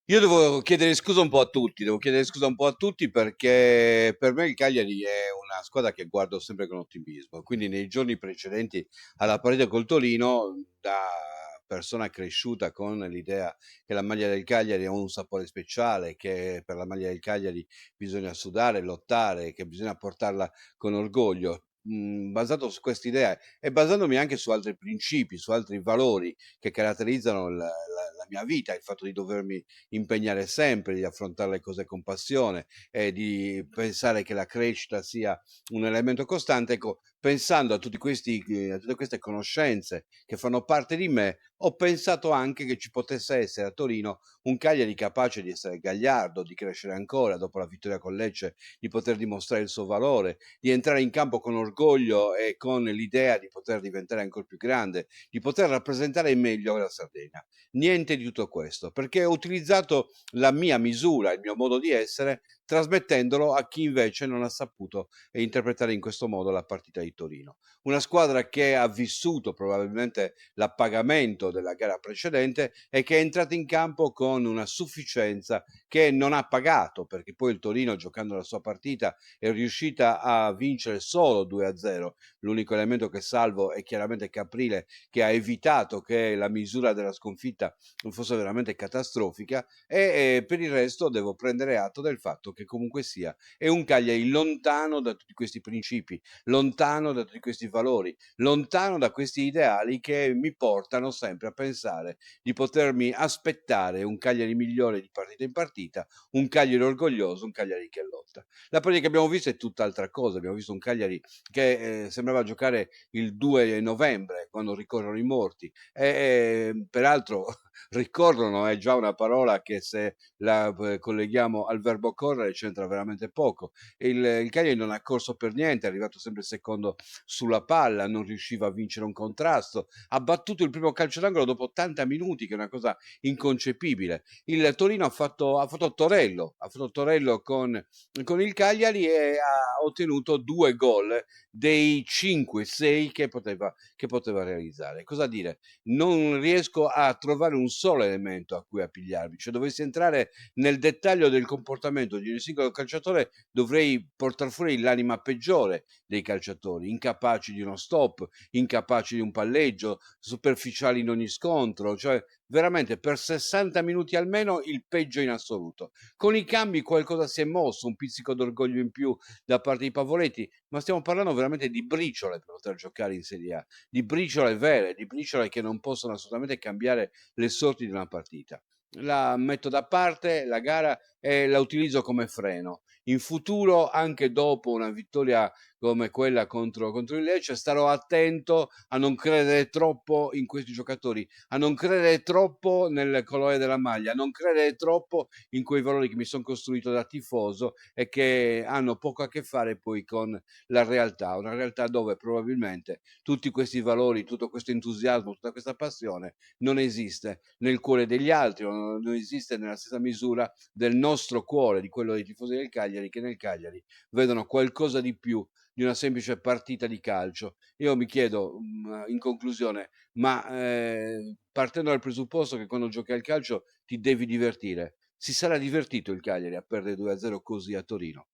Io devo chiedere scusa un po' a tutti, devo chiedere scusa un po' a tutti perché per me il Cagliari è una squadra che guardo sempre con ottimismo. Quindi nei giorni precedenti alla partita col Torino, da persona cresciuta con l'idea che la maglia del Cagliari ha un sapore speciale, che per la maglia del Cagliari bisogna sudare, lottare, che bisogna portarla con orgoglio. Basato su quest'idea e basandomi anche su altri principi, su altri valori che caratterizzano la mia vita, il fatto di dovermi impegnare sempre, di affrontare le cose con passione e di pensare che la crescita sia un elemento costante, ecco, pensando a a tutte queste conoscenze che fanno parte di me, ho pensato anche che ci potesse essere a Torino un Cagliari capace di essere gagliardo, di crescere ancora dopo la vittoria con Lecce, di poter dimostrare il suo valore, di entrare in campo con orgoglio e con l'idea di poter diventare ancora più grande, di poter rappresentare meglio la Sardegna. Niente di tutto questo, perché ho utilizzato la mia misura, il mio modo di essere, trasmettendolo a chi invece non ha saputo interpretare in questo modo la partita di Torino. Una squadra che ha vissuto probabilmente l'appagamento della gara precedente e che è entrata in campo con una sufficienza che non ha pagato, perché poi il Torino, giocando la sua partita, è riuscita a vincere solo 2-0. L'unico elemento che salvo è chiaramente Caprile, che ha evitato che la misura della sconfitta fosse veramente catastrofica e per il resto devo prendere atto del fatto che comunque sia è un Cagliari lontano da tutti questi principi, lontano da tutti questi valori, lontano da questi ideali che mi portano sempre a pensare di potermi aspettare un Cagliari migliore di partita in partita, un Cagliari orgoglioso, un Cagliari che lotta. La partita che abbiamo visto è tutt'altra cosa, abbiamo visto un Cagliari che sembrava giocare il 2 novembre, quando ricorrono i morti. Peraltro ricorrono è già una parola che se la colleghiamo al verbo correre c'entra veramente poco. Il Cagliari non ha corso per niente, è arrivato sempre secondo sulla palla, non riusciva a vincere un contrasto, ha battuto il primo calcio d'angolo dopo 80 minuti, che è una cosa inconcepibile. Il Torino ha fatto Torello con il Cagliari e ha ottenuto 2 gol dei 5-6 che poteva realizzare. Cosa dire? Non riesco a trovare un solo elemento a cui appigliarmi. Cioè, dovessi entrare nel dettaglio del comportamento di un singolo calciatore, dovrei portare fuori l'anima peggiore dei calciatori, incapaci di uno stop, incapaci di un palleggio, superficiali in ogni scontro, cioè veramente per 60 minuti almeno il peggio in assoluto. Con i cambi qualcosa si è mosso, un pizzico d'orgoglio in più da parte di Pavoletti, ma stiamo parlando veramente di briciole per poter giocare in Serie A, di briciole vere, di briciole che non possono assolutamente cambiare le sorti di una partita. La metto da parte la gara e la utilizzo come freno. In futuro, anche dopo una vittoria come quella contro il Lecce, starò attento a non credere troppo in questi giocatori, a non credere troppo nel colore della maglia, a non credere troppo in quei valori che mi sono costruito da tifoso e che hanno poco a che fare poi con la realtà, una realtà dove probabilmente tutti questi valori, tutto questo entusiasmo, tutta questa passione non esiste nel cuore degli altri, o non esiste nella stessa misura del nostro cuore, di quello dei tifosi del Cagliari, che nel Cagliari vedono qualcosa di più di una semplice partita di calcio. Io mi chiedo, in conclusione, ma partendo dal presupposto che quando giochi al calcio ti devi divertire, si sarà divertito il Cagliari a perdere 2-0 così a Torino?